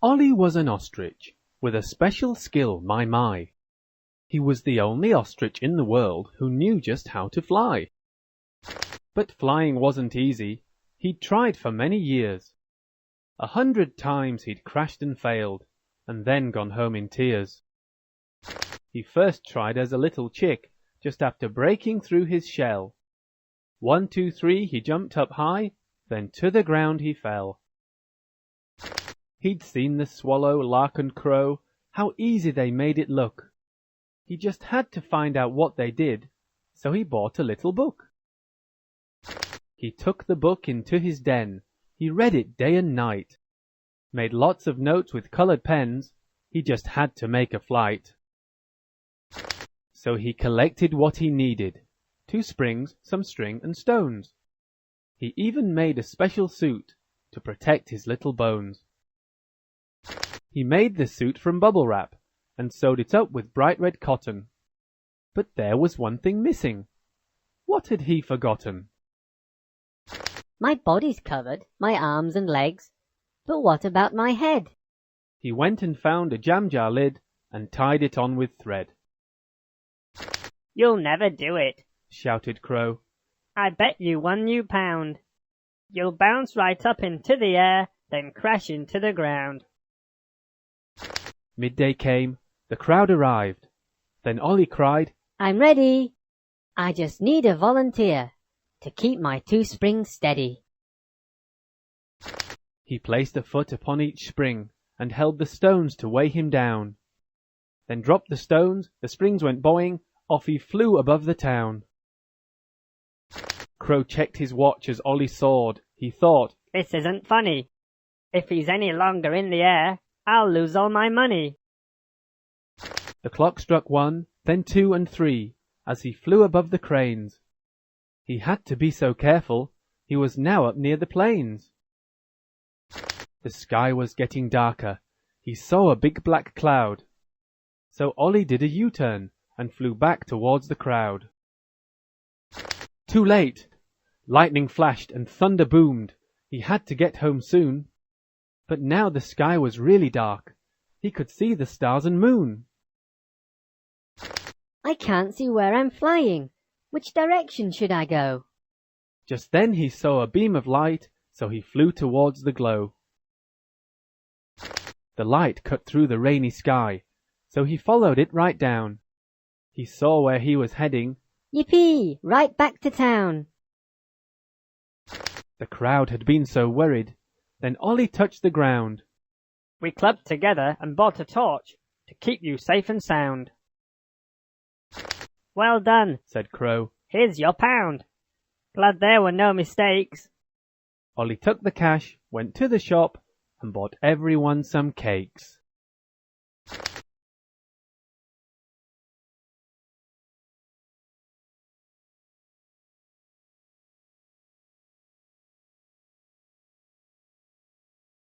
Ollie was an ostrich, with a special skill, my. He was the only ostrich in the world who knew just how to fly. But flying wasn't easy. He'd tried for many years. 100 times he'd crashed and failed, and then gone home in tears. He first tried as a little chick, just after breaking through his shell. 1, 2, 3, he jumped up high, then to the ground he fell. He'd seen the swallow, lark and crow, how easy they made it look. He just had to find out what they did, so he bought a little book. He took the book into his den, he read it day and night, made lots of notes with colored pens, he just had to make a flight. So he collected what he needed, 2 springs, some string and stones. He even made a special suit to protect his little bones. He made the suit from bubble wrap and sewed it up with bright red cotton. But there was one thing missing. What had he forgotten? My body's covered, my arms and legs, but what about my head? He went and found a jam jar lid and tied it on with thread. "You'll never do it," shouted Crow. "I bet you £1 You'll bounce right up into the air, then crash into the ground." Midday came, the crowd arrived. Then Ollie cried, I'm ready. I just need a volunteer to keep my 2 springs steady. He placed a foot upon each spring and held the stones to weigh him down. Then dropped the stones, the springs went boing, off he flew above the town. Crow checked his watch as Ollie soared. He thought, "This isn't funny. If he's any longer in the air, I'll lose all my money." The clock struck 1, then 2 and 3, as he flew above the cranes. He had to be so careful, he was now up near the plains. The sky was getting darker. He saw a big black cloud. So Ollie did a U-turn and flew back towards the crowd. Too late! Lightning flashed and thunder boomed. He had to get home soon. But now the sky was really dark. He could see the stars and moon. I can't see where I'm flying. Which direction should I go? Just then he saw a beam of light, so he flew towards the glow. The light cut through the rainy sky, so he followed it right down. He saw where he was heading. Yippee! Right back to town. The crowd had been so worried. Then Ollie touched the ground. "We clubbed together and bought a torch to keep you safe and sound." "Well done," said Crow. "Here's your £1. Glad there were no mistakes." Ollie took the cash, went to the shop, and bought everyone some cakes.